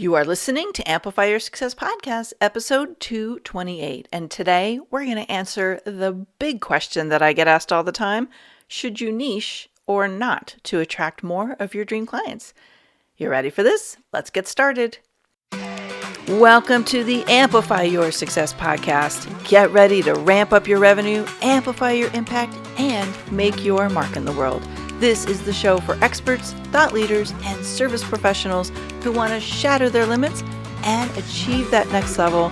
You are listening to Amplify Your Success Podcast, episode 228. And today we're going to answer the big question that I get asked all the time. Should you niche or not to attract more of your dream clients? You ready for this? Let's get started. Welcome to the Amplify Your Success Podcast. Get ready to ramp up your revenue, amplify your impact, and make your mark in the world. This is the show for experts, thought leaders, and service professionals who want to shatter their limits and achieve that next level.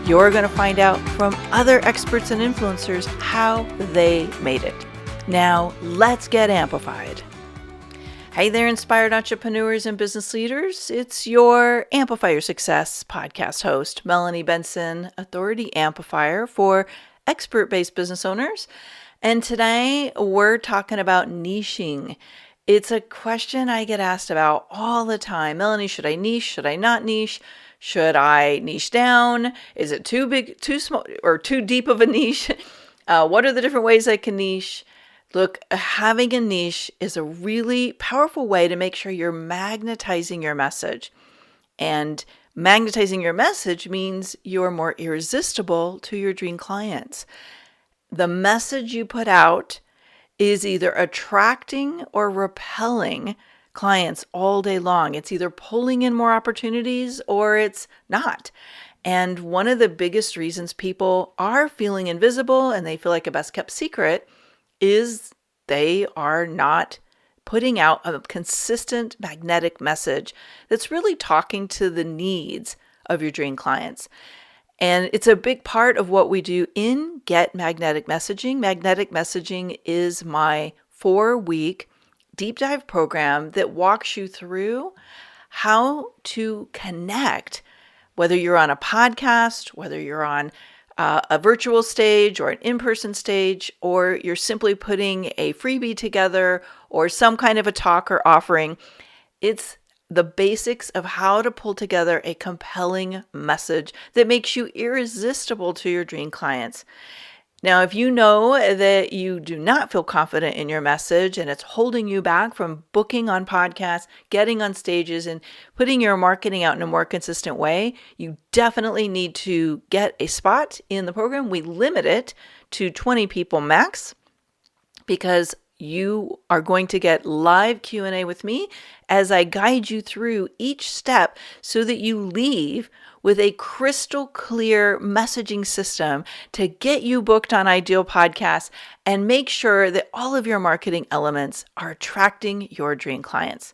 You're going to find out from other experts and influencers how they made it. Now, let's get amplified. Hey there, inspired entrepreneurs and business leaders. It's your Amplify Your Success podcast host, Melanie Benson, authority amplifier for expert-based business owners. And today we're talking about niching. It's a question I get asked about all the time. Melanie, should I niche? Should I not niche? Should I niche down? Is it too big, too small, or too deep of a niche? What are the different ways I can niche? Look, having a niche is a really powerful way to make sure you're magnetizing your message. And magnetizing your message means you're more irresistible to your dream clients. The message you put out is either attracting or repelling clients all day long. It's either pulling in more opportunities or it's not. And one of the biggest reasons people are feeling invisible and they feel like a best kept secret is they are not putting out a consistent magnetic message that's really talking to the needs of your dream clients. And it's a big part of what we do in Get Magnetic Messaging. Magnetic Messaging is my 4-week deep dive program that walks you through how to connect, whether you're on a podcast, whether you're on a virtual stage or an in-person stage, or you're simply putting a freebie together or some kind of a talk or offering. It's the basics of how to pull together a compelling message that makes you irresistible to your dream clients. Now, if you know that you do not feel confident in your message and it's holding you back from booking on podcasts, getting on stages, and putting your marketing out in a more consistent way, you definitely need to get a spot in the program. We limit it to 20 people max because you are going to get live Q&A with me as I guide you through each step so that you leave with a crystal clear messaging system to get you booked on ideal podcasts and make sure that all of your marketing elements are attracting your dream clients.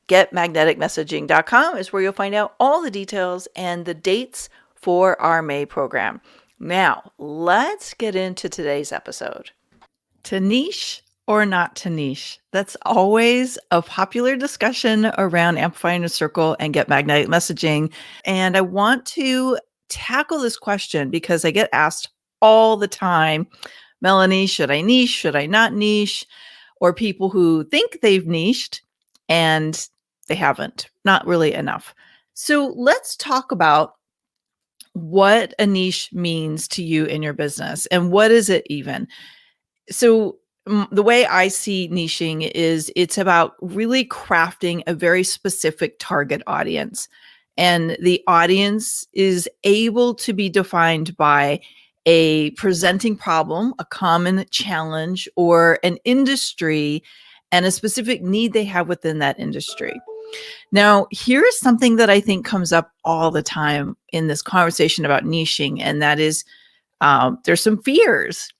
GetMagneticMessaging.com is where you'll find out all the details and the dates for our May program. Now, let's get into today's episode. To niche or not to niche? That's always a popular discussion around Amplifying the Circle and Get Magnetic Messaging. And I want to tackle this question because I get asked all the time, Melanie, should I niche? Should I not niche? Or people who think they've niched and they haven't, not really enough. So let's talk about what a niche means to you in your business and what is it even? So the way I see niching is it's about really crafting a very specific target audience. And the audience is able to be defined by a presenting problem, a common challenge, or an industry and a specific need they have within that industry. Now, here's something that I think comes up all the time in this conversation about niching, and that is there's some fears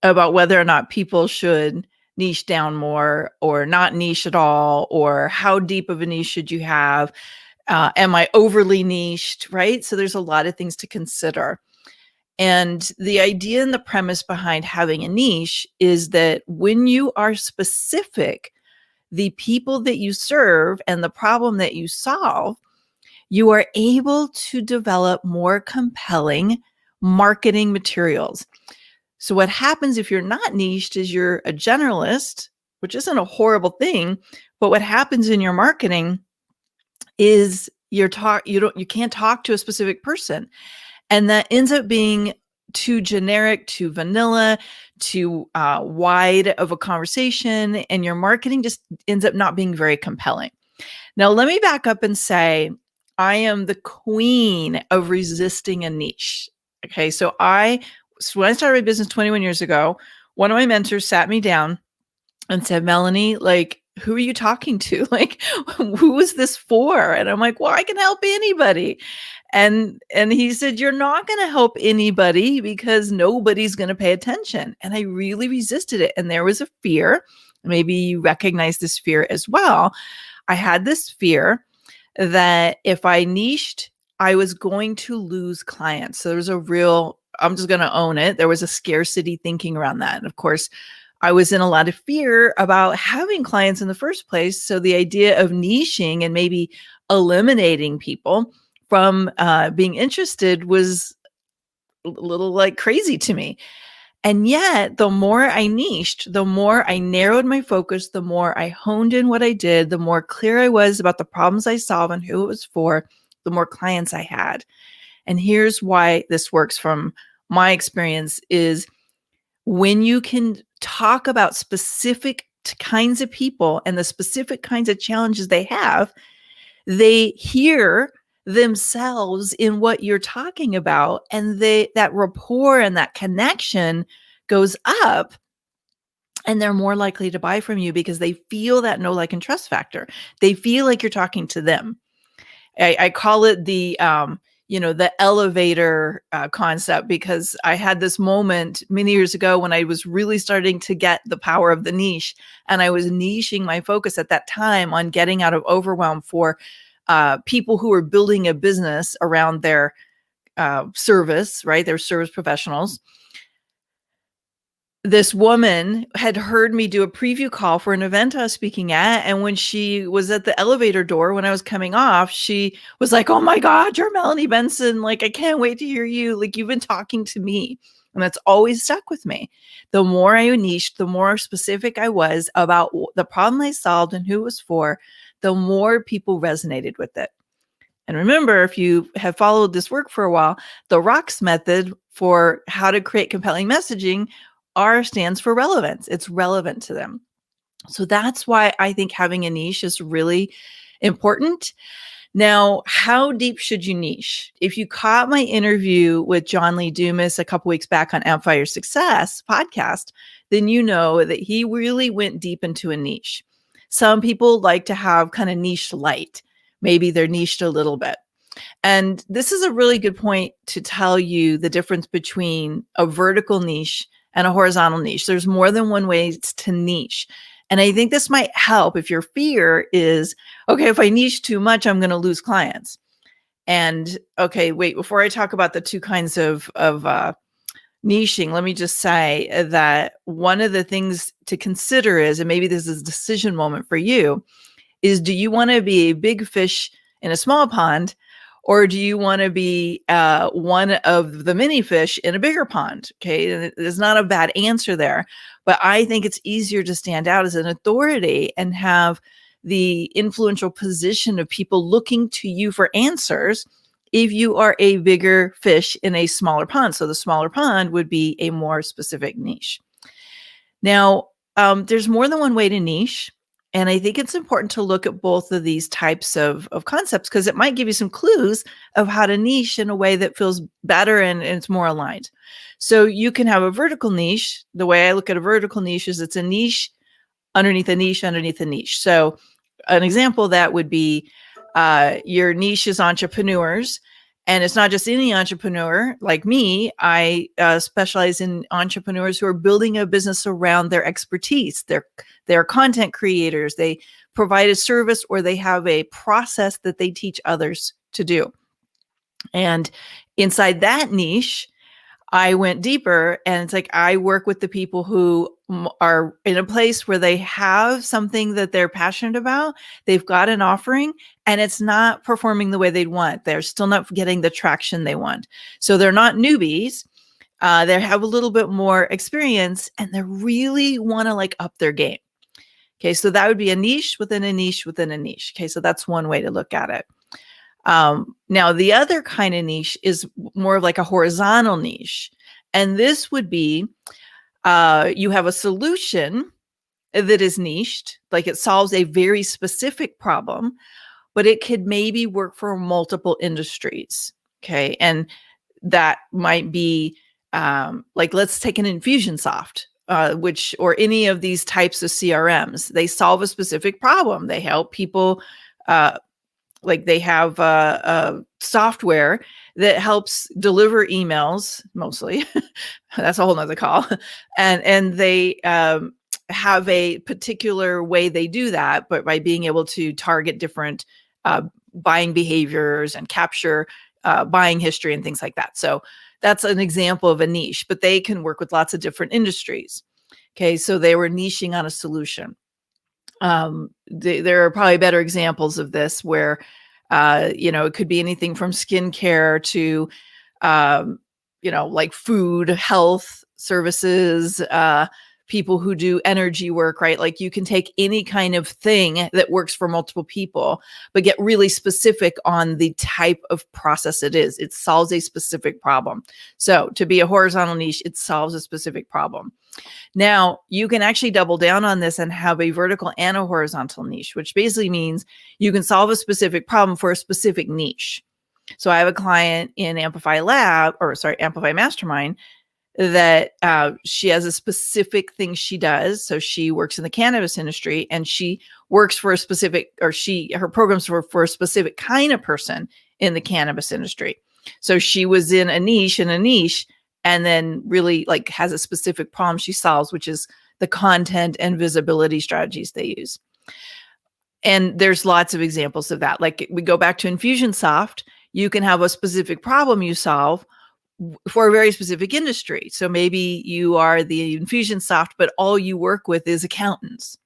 about whether or not people should niche down more or not niche at all, or how deep of a niche should you have? Am I overly niched, right? So there's a lot of things to consider. And the idea and the premise behind having a niche is that when you are specific, the people that you serve and the problem that you solve, you are able to develop more compelling marketing materials. So what happens if you're not niched is you're a generalist, which isn't a horrible thing, but what happens in your marketing is you can't talk to a specific person. And that ends up being too generic, too vanilla, too wide of a conversation, and your marketing just ends up not being very compelling. Now, let me back up and say I am the queen of resisting a niche. Okay. So when I started my business 21 years ago, one of my mentors sat me down and said, Melanie, like, who are you talking to? Like, who is this for? And I'm like, well, I can help anybody. And he said, you're not going to help anybody because nobody's going to pay attention. And I really resisted it. And there was a fear. Maybe you recognize this fear as well. I had this fear that if I niched, I was going to lose clients. So there was I'm just going to own it. There was a scarcity thinking around that. And of course, I was in a lot of fear about having clients in the first place. So the idea of niching and maybe eliminating people from being interested was a little like crazy to me. And yet, the more I niched, the more I narrowed my focus, the more I honed in what I did, the more clear I was about the problems I solved and who it was for, the more clients I had. And here's why this works from my experience is when you can talk about specific kinds of people and the specific kinds of challenges they have, they hear themselves in what you're talking about, and that rapport and that connection goes up, and they're more likely to buy from you because they feel that know, like, and trust factor. They feel like you're talking to them. I call it the elevator concept, because I had this moment many years ago when I was really starting to get the power of the niche, and I was niching my focus at that time on getting out of overwhelm for people who are building a business around their service, right? They're service professionals. This woman had heard me do a preview call for an event I was speaking at. And when she was at the elevator door, when I was coming off, she was like, oh my God, you're Melanie Benson. Like, I can't wait to hear you. Like, you've been talking to me. And that's always stuck with me. The more I niched, the more specific I was about the problem I solved and who it was for, the more people resonated with it. And remember, if you have followed this work for a while, the ROCKS method for how to create compelling messaging, R stands for relevance. It's relevant to them. So that's why I think having a niche is really important. Now, how deep should you niche? If you caught my interview with John Lee Dumas a couple weeks back on Amplify Your Success podcast, then you know that he really went deep into a niche. Some people like to have kind of niche light. Maybe they're niched a little bit. And this is a really good point to tell you the difference between a vertical niche and a horizontal niche. There's more than one way to niche. And I think this might help if your fear is, okay, if I niche too much, I'm going to lose clients. And okay, wait, before I talk about the two kinds of niching, let me just say that one of the things to consider is, and maybe this is a decision moment for you, is do you want to be a big fish in a small pond, or do you want to be one of the mini fish in a bigger pond? Okay, there's not a bad answer there, but I think it's easier to stand out as an authority and have the influential position of people looking to you for answers if you are a bigger fish in a smaller pond. So the smaller pond would be a more specific niche. Now, there's more than one way to niche. And I think it's important to look at both of these types of concepts, because it might give you some clues of how to niche in a way that feels better and it's more aligned. So you can have a vertical niche. The way I look at a vertical niche is it's a niche underneath a niche underneath a niche. So an example of that would be your niche is entrepreneurs. And it's not just any entrepreneur like me. I specialize in entrepreneurs who are building a business around their expertise. They're content creators. They provide a service, or they have a process that they teach others to do. And inside that niche, I went deeper, and it's like I work with the people who are in a place where they have something that they're passionate about. They've got an offering, and it's not performing the way they'd want. They're still not getting the traction they want. So they're not newbies. They have a little bit more experience, and they really want to like up their game. Okay, so that would be a niche within a niche within a niche. Okay, so that's one way to look at it. Now, the other kind of niche is more of like a horizontal niche. And this would be, you have a solution that is niched, like it solves a very specific problem, but it could maybe work for multiple industries. Okay. And that might be like, let's take an Infusionsoft, or any of these types of CRMs. They solve a specific problem. They help people, like they have software that helps deliver emails mostly. That's a whole nother call. And they have a particular way they do that, but by being able to target different buying behaviors and capture buying history and things like that. So that's an example of a niche, but they can work with lots of different industries. Okay, so they were niching on a solution. There are probably better examples of this where, it could be anything from skincare to, like food, health services, people who do energy work, right? Like you can take any kind of thing that works for multiple people, but get really specific on the type of process it is. It solves a specific problem. So to be a horizontal niche, it solves a specific problem. Now, you can actually double down on this and have a vertical and a horizontal niche, which basically means you can solve a specific problem for a specific niche. So I have a client in Amplify Mastermind that she has a specific thing she does. So she works in the cannabis industry, and she works for a specific, her programs were for a specific kind of person in the cannabis industry. So she was in a niche, and then really like has a specific problem she solves, which is the content and visibility strategies they use. And there's lots of examples of that. Like we go back to Infusionsoft, you can have a specific problem you solve for a very specific industry. So maybe you are the Infusionsoft, but all you work with is accountants.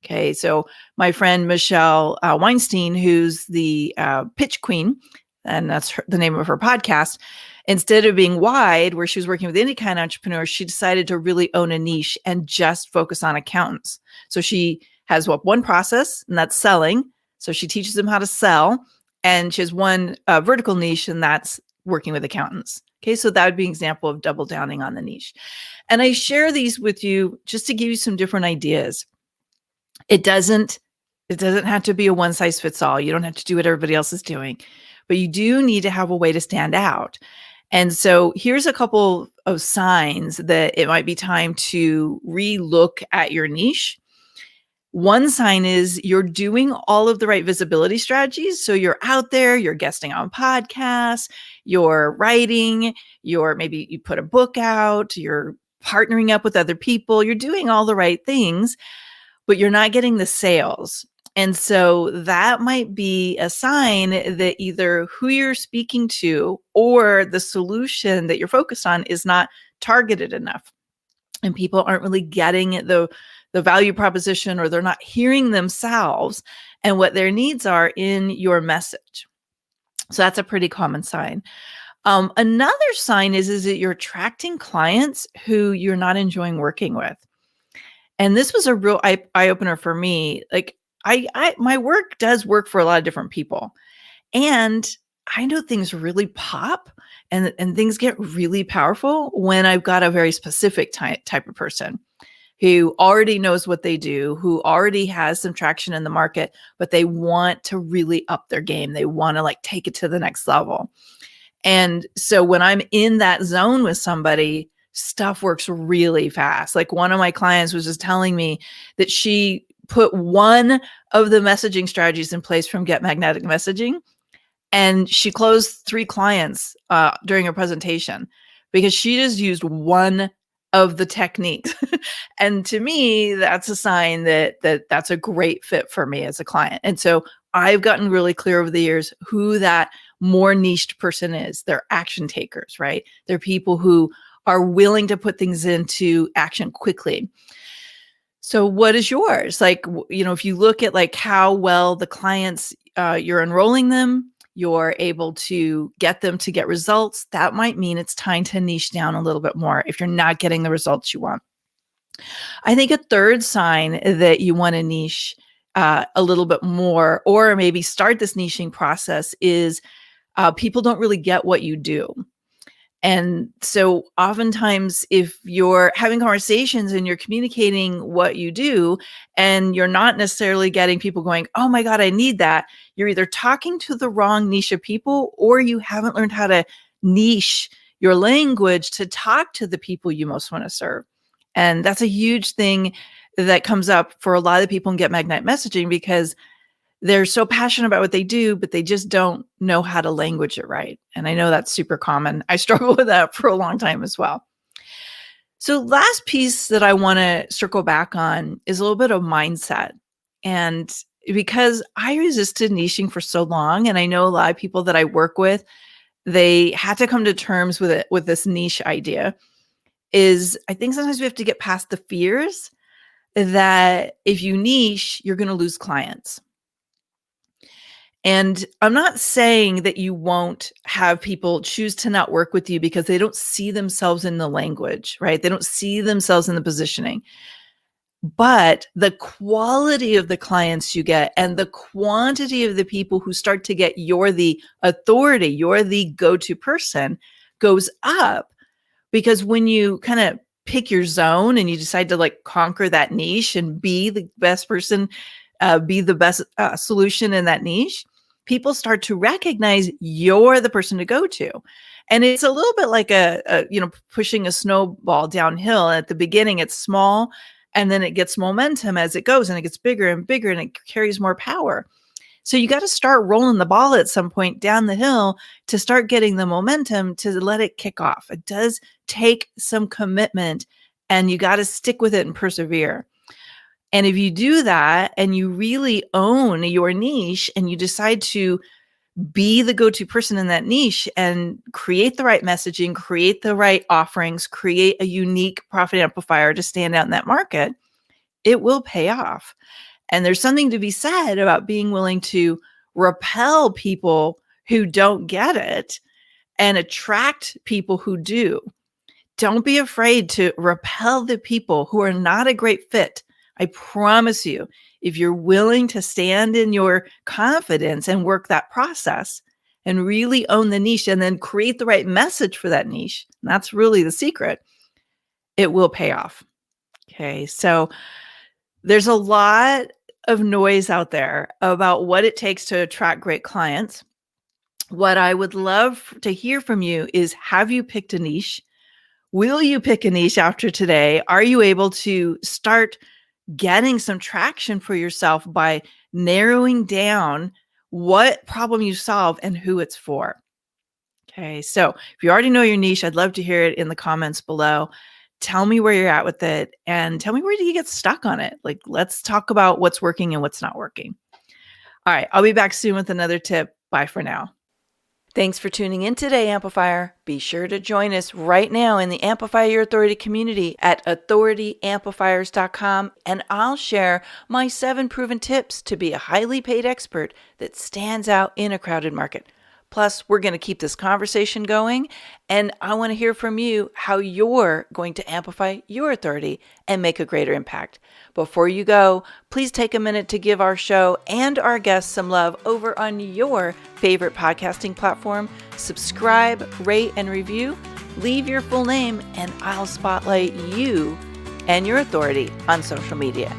Okay, so my friend Michelle Weinstein, who's the pitch queen, and that's the name of her podcast, instead of being wide, where she was working with any kind of entrepreneur, she decided to really own a niche and just focus on accountants. So she has one process, and that's selling. So she teaches them how to sell. And she has one vertical niche, and that's working with accountants. Okay, so that would be an example of double downing on the niche. And I share these with you just to give you some different ideas. It doesn't have to be a one size fits all. You don't have to do what everybody else is doing, but you do need to have a way to stand out. And so here's a couple of signs that it might be time to re-look at your niche. One sign is you're doing all of the right visibility strategies. So you're out there, you're guesting on podcasts, you're writing, maybe you put a book out, you're partnering up with other people, you're doing all the right things, but you're not getting the sales. And so that might be a sign that either who you're speaking to or the solution that you're focused on is not targeted enough. And people aren't really getting the value proposition, or they're not hearing themselves and what their needs are in your message. So that's a pretty common sign. Another sign is that you're attracting clients who you're not enjoying working with. And this was a real eye-opener for me. Like my work does work for a lot of different people. And I know things really pop and things get really powerful when I've got a very specific type of person who already knows what they do, who already has some traction in the market, but they want to really up their game. They want to like take it to the next level. And so when I'm in that zone with somebody, stuff works really fast. Like one of my clients was just telling me that she put one of the messaging strategies in place from Get Magnetic Messaging, and she closed 3 clients during her presentation because she just used one of the techniques. And to me, that's a sign that's a great fit for me as a client. And so I've gotten really clear over the years who that more niched person is. They're action takers, right? They're people who are willing to put things into action quickly. So what is yours? Like, if you look at like how well the clients, you're enrolling them, you're able to get them to get results, that might mean it's time to niche down a little bit more if you're not getting the results you want. I think a third sign that you want to niche a little bit more, or maybe start this niching process, is people don't really get what you do. And so oftentimes if you're having conversations and you're communicating what you do and you're not necessarily getting people going, oh my God, I need that. You're either talking to the wrong niche of people or you haven't learned how to niche your language to talk to the people you most want to serve. And that's a huge thing that comes up for a lot of people in Get Magnetic Messaging because they're so passionate about what they do, but they just don't know how to language it right. And I know that's super common. I struggle with that for a long time as well. So last piece that I want to circle back on is a little bit of mindset. And because I resisted niching for so long, and I know a lot of people that I work with, they had to come to terms with it, with this niche idea, is I think sometimes we have to get past the fears that if you niche, you're going to lose clients. And I'm not saying that you won't have people choose to not work with you because they don't see themselves in the language, right? They don't see themselves in the positioning. But the quality of the clients you get and the quantity of the people who start to get you're the authority, you're the go-to person goes up, because when you kind of pick your zone and you decide to like conquer that niche and be the best person, be the best solution in that niche, people start to recognize you're the person to go to. And it's a little bit like pushing a snowball downhill. At the beginning, it's small, and then it gets momentum as it goes, and it gets bigger and bigger, and it carries more power. So you got to start rolling the ball at some point down the hill to start getting the momentum to let it kick off. It does take some commitment, and you got to stick with it and persevere. And if you do that and you really own your niche and you decide to be the go-to person in that niche and create the right messaging, create the right offerings, create a unique profit amplifier to stand out in that market, it will pay off. And there's something to be said about being willing to repel people who don't get it and attract people who do. Don't be afraid to repel the people who are not a great fit. I promise you, if you're willing to stand in your confidence and work that process and really own the niche and then create the right message for that niche, and that's really the secret, it will pay off. Okay, so there's a lot of noise out there about what it takes to attract great clients. What I would love to hear from you is, have you picked a niche? Will you pick a niche after today? Are you able to start getting some traction for yourself by narrowing down what problem you solve and who it's for? Okay, so if you already know your niche, I'd love to hear it in the comments below. Tell me where you're at with it and tell me where do you get stuck on it. Like, let's talk about what's working and what's not working. All right, I'll be back soon with another tip. Bye for now. Thanks for tuning in today, Amplifier. Be sure to join us right now in the Amplify Your Authority community at authorityamplifiers.com, and I'll share my 7 proven tips to be a highly paid expert that stands out in a crowded market. Plus, we're going to keep this conversation going, and I want to hear from you how you're going to amplify your authority and make a greater impact. Before you go, please take a minute to give our show and our guests some love over on your favorite podcasting platform. Subscribe, rate, and review. Leave your full name, and I'll spotlight you and your authority on social media.